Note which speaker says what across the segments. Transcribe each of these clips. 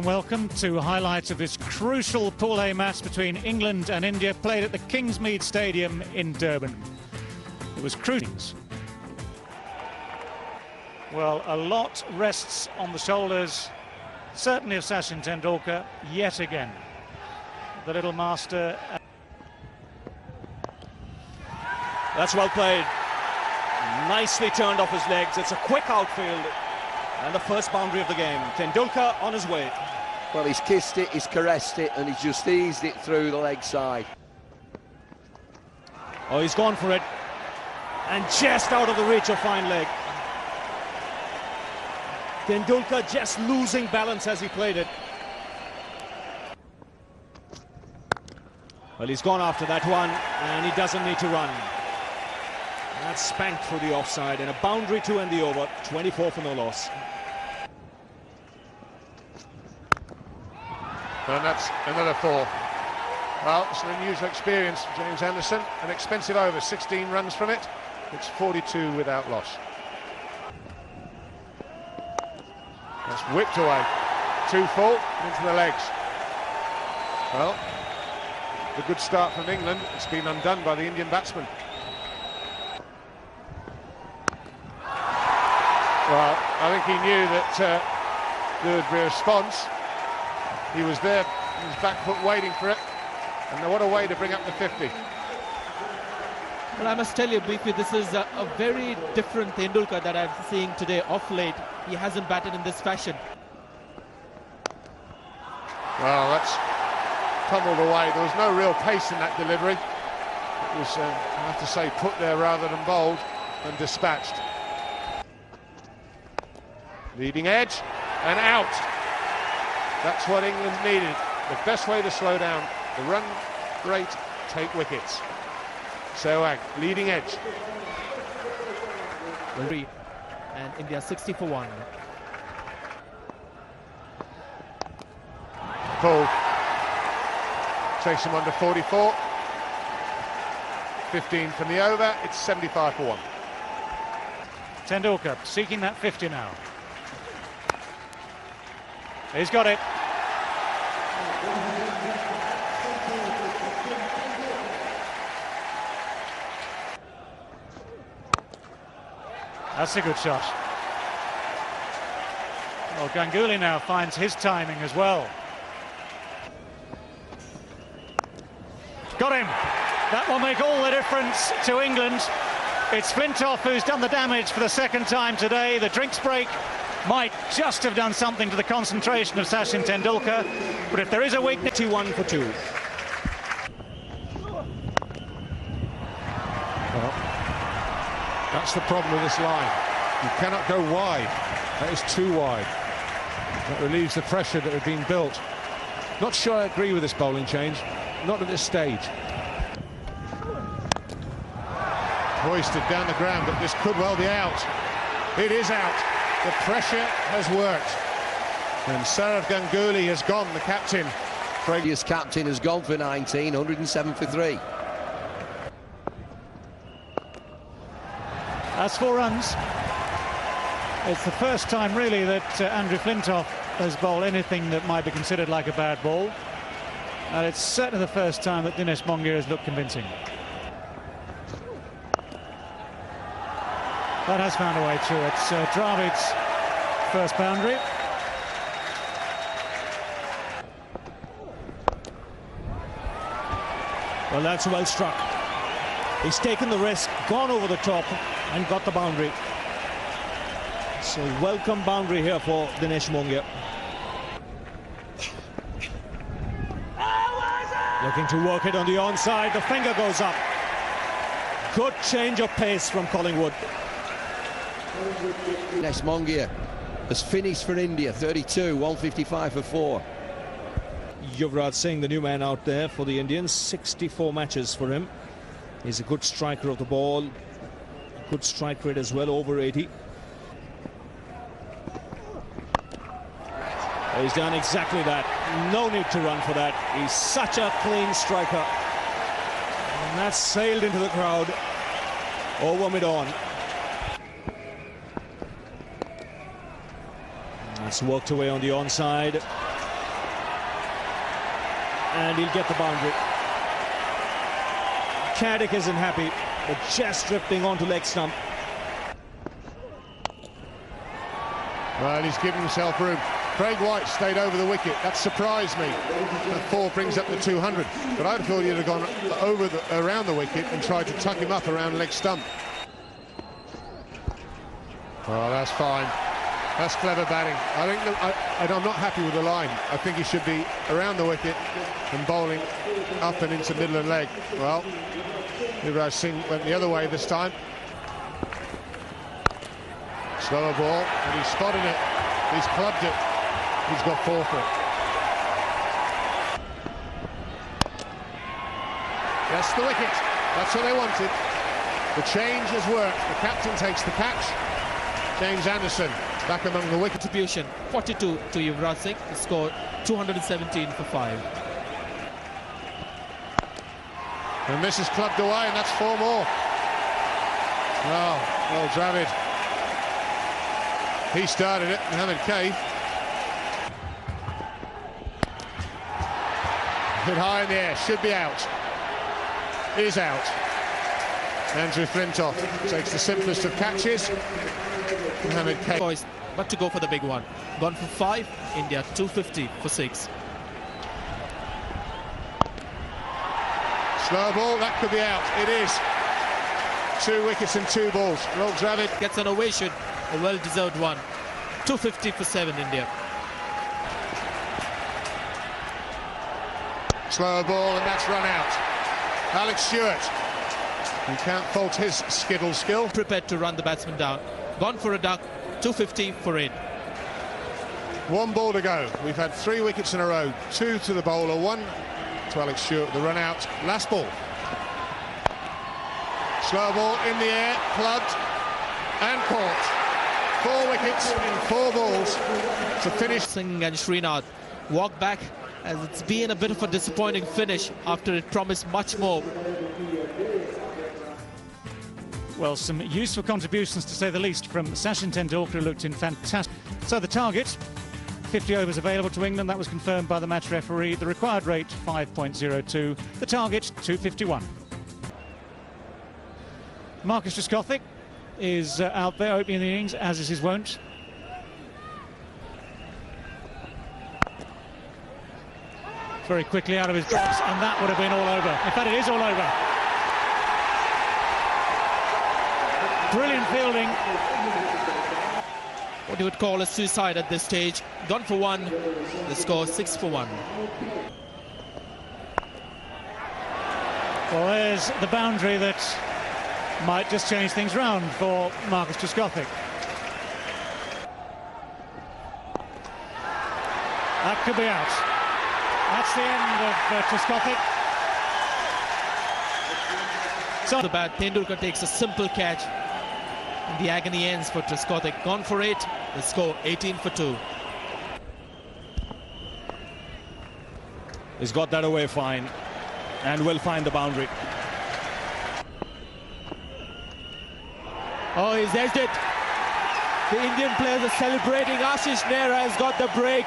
Speaker 1: and welcome to highlights of this crucial Pool A match between England and India, played at the Kingsmead Stadium in Durban. It was crucial. Well, a lot rests on the shoulders, certainly of Sachin Tendulkar, yet again. The little master.
Speaker 2: That's well played. Nicely turned off his legs. It's a quick outfield. And the first boundary of the game. Tendulkar on his way.
Speaker 3: Well, he's kissed it, he's caressed it, and he's just eased it through the leg side.
Speaker 2: Oh, he's gone for it. And just out of the reach of fine leg. Tendulkar just losing balance as he played it. Well, he's gone after that one, and he doesn't need to run. That's spanked through the offside, and a boundary to end the over. 24 for no loss.
Speaker 4: And that's another 4. Well, it's an unusual experience for James Anderson. An expensive over, 16 runs from it. It's 42 without loss. That's whipped away. 2 full into the legs. Well, the good start from England. It's been undone by the Indian batsman. Well, I think he knew that there would be a response. He was there, his back foot waiting for it. And what a way to bring up the 50.
Speaker 5: Well, I must tell you, BP, this is a very different Tendulkar that I'm seeing today off late. He hasn't batted in this fashion.
Speaker 4: Well, that's tumbled away. There was no real pace in that delivery. It was, I have to say, put there rather than bowled and dispatched. Leading edge and out. That's what England needed. The best way to slow down the run rate, take wickets. Sehwag, leading edge.
Speaker 5: And India 60 for 1.
Speaker 4: Pull. Takes him under 44. 15 from the over. It's 75 for 1.
Speaker 1: Tendulkar seeking that 50 now. He's got it. That's a good shot. Well, Ganguly now finds his timing as well. Got him. That will make all the difference to England. It's Flintoff who's done the damage for the second time today. The drinks break might just have done something to the concentration of Sachin Tendulkar, but if there is a weakness...
Speaker 2: 1 for 2.
Speaker 4: Well, that's the problem with this line. You cannot go wide. That is too wide. That relieves the pressure that had been built. Not sure I agree with this bowling change. Not at this stage. Hoisted down the ground, but this could well be out. It is out. The pressure has worked. And Sourav Ganguly has gone, the captain.
Speaker 3: Previous captain has gone for 19, 107 for 3.
Speaker 1: That's 4 runs. It's the first time really that Andrew Flintoff has bowled anything that might be considered like a bad ball. And it's certainly the first time that Dinesh Mongia has looked convincing. That has found a way through. It's Dravid's first boundary.
Speaker 2: Well, that's well struck. He's taken the risk, gone over the top, and got the boundary. So welcome boundary here for Dinesh Mongia. Looking to work it on the onside. The finger goes up. Good change of pace from Collingwood.
Speaker 3: Dinesh Mongia has finished for India, 32, 155 for 4.
Speaker 2: Yuvraj Singh, the new man out there for the Indians, 64 matches for him. He's a good striker of the ball, good strike rate as well, over 80. He's done exactly that. No need to run for that. He's such a clean striker. And that's sailed into the crowd over mid-on. It's worked away on the onside. and he'll get the boundary. Chaddick isn't happy, but just drifting onto leg stump.
Speaker 4: Well, he's given himself room. Craig White stayed over the wicket. That surprised me. That 4 brings up the 200. But I'd thought he'd have gone around the wicket and tried to tuck him up around leg stump. Oh, that's fine. That's clever batting. I think I'm not happy with the line. I think he should be around the wicket and bowling up and into middle and leg. Well, Yuvraj Singh went the other way this time. Slower ball, and he's spotted it. He's clubbed it. He's got 4 for it. That's the wicket. That's what they wanted. The change has worked. The captain takes the catch. James Anderson back among the wicket.
Speaker 5: Contribution 42 to Yuvraj Singh. He scored 217 for 5.
Speaker 4: And this is clubbed away, and that's 4 more. Well, Dravid. He started it, Mohammed K. Hit high in the air, should be out. Is out. Andrew Flintoff takes the simplest of catches. Mohammed K.
Speaker 5: Boys, but to go for the big one. Gone for 5, India 250 for 6.
Speaker 4: Slow ball, that could be out. It is. 2 wickets and 2 balls. Rahul Dravid
Speaker 5: Gets an ovation, a well-deserved one. 250 for 7, India.
Speaker 4: Slower ball, and that's run out. Alex Stewart. You can't fault his skittle skill.
Speaker 5: Prepared to run the batsman down. Gone for a duck, 250 for 8.
Speaker 4: 1 ball to go. We've had 3 wickets in a row. 2 to the bowler, 1 to Alex Stewart. The run out. Last ball. Slow ball in the air, plugged and caught. 4 wickets in 4 balls to finish.
Speaker 5: Singh and Srinath walk back, as it's been a bit of a disappointing finish after it promised much more.
Speaker 1: Well, some useful contributions to say the least from Sachin Tendulkar, who looked in fantastic. So the target, 50 overs available to England. That was confirmed by the match referee. The required rate, 5.02. The target, 251. Marcus Trescothick is out there opening the innings, as is his wont. Very quickly out of his box, and that would have been all over. In fact, it is all over. Brilliant fielding.
Speaker 5: What you would call a suicide at this stage. Gone for 1. The score 6 for 1.
Speaker 1: Well, there's the boundary that might just change things round for Marcus Trescothick. That could be out. That's the end of Trescothick.
Speaker 5: So the bat, Tendulkar takes a simple catch. And the agony ends for Trescothick. Gone for 8. The score 18 for 2.
Speaker 2: He's got that away fine and will find the boundary.
Speaker 5: Oh, he's edged it. The Indian players are celebrating. Ashish Nehra has got the break.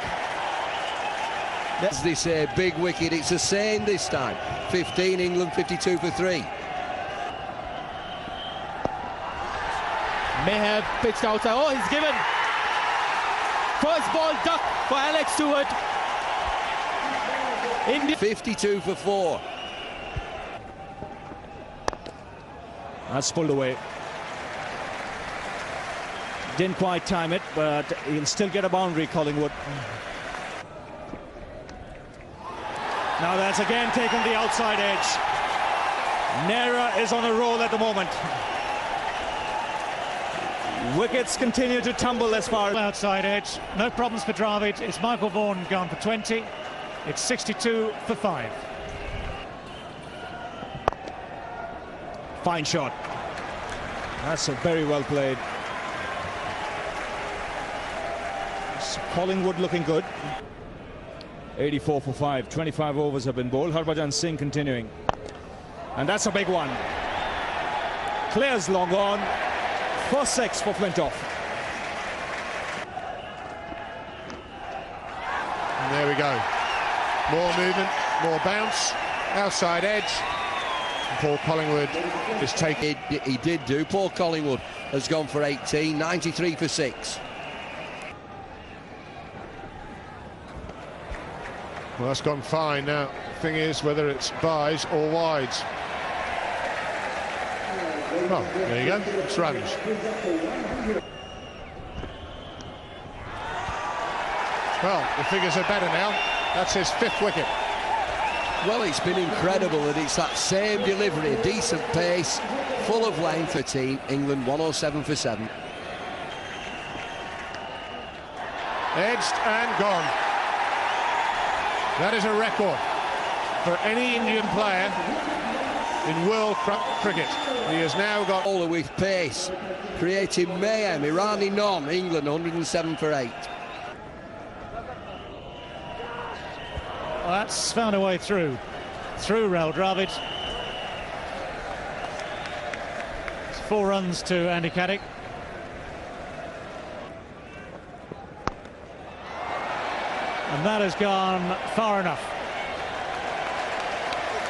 Speaker 3: As they say, big wicket. It's a saying this time. 15, England 52 for 3.
Speaker 5: May have pitched outside. Oh, he's given. First ball duck for Alex Stewart. India
Speaker 3: 52 for 4.
Speaker 2: That's pulled away. Didn't quite time it, but he'll still get a boundary, Collingwood. Now that's again taken the outside edge. Nehra is on a roll at the moment. Wickets continue to tumble as far.
Speaker 1: Outside edge, no problems for Dravid. It's Michael Vaughan gone for 20. It's 62 for 5.
Speaker 2: Fine shot. That's a very well played. Collingwood looking good. 84 for 5. 25 overs have been bowled. Harbhajan Singh continuing. And that's a big one. Clears long on. For 6 for Flintoff.
Speaker 4: And there we go. More movement. More bounce, outside edge. Paul Collingwood is taking.
Speaker 3: He did do. Paul Collingwood has gone for 18, 93 for 6.
Speaker 4: Well, that's gone fine. Now, the thing is whether it's byes or wides. Well, there you go. It's runs. Well, the figures are better now. That's his 5th wicket.
Speaker 3: Well, it's been incredible that it's that same delivery, a decent pace, full of length for team. England 107 for 7.
Speaker 4: Edged and gone. That is a record for any Indian player in world cricket. He has now got
Speaker 3: Bowler with pace, creating mayhem. Irani none. England 107 for 8.
Speaker 1: Well, that's found a way through Rahul Dravid. It's 4 runs to Andy Caddick. And that has gone far enough.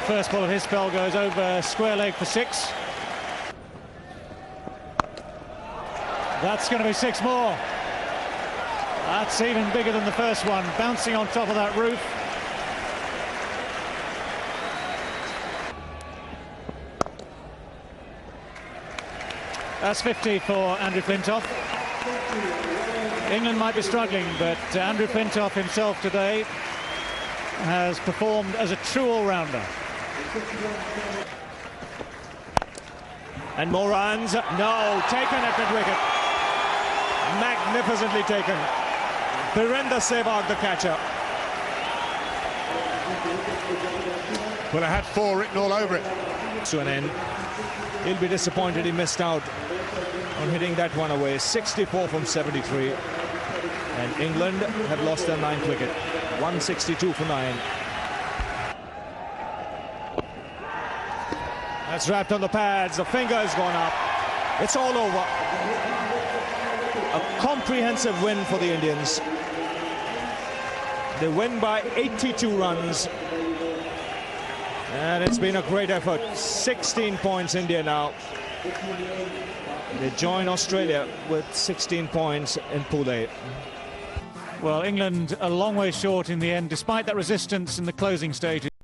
Speaker 1: First ball of his spell goes over square leg for 6. That's going to be 6 more. That's even bigger than the first one, bouncing on top of that roof. That's 50 for Andrew Flintoff. England might be struggling, but Andrew Flintoff himself today has performed as a true all-rounder.
Speaker 2: And more runs. No, taken at mid-wicket. Magnificently taken. Virender Sehwag, the catcher.
Speaker 4: Well, it had 4 written all over it.
Speaker 2: To an end. He'll be disappointed he missed out on hitting that one away. 64 from 73. And England have lost their 9th wicket. 162 for 9. That's wrapped on the pads. The finger has gone up. It's all over. A comprehensive win for the Indians. They win by 82 runs. And it's been a great effort. 16 points India now. They join Australia with 16 points in Pool A.
Speaker 1: Well, England a long way short in the end, despite that resistance in the closing stages.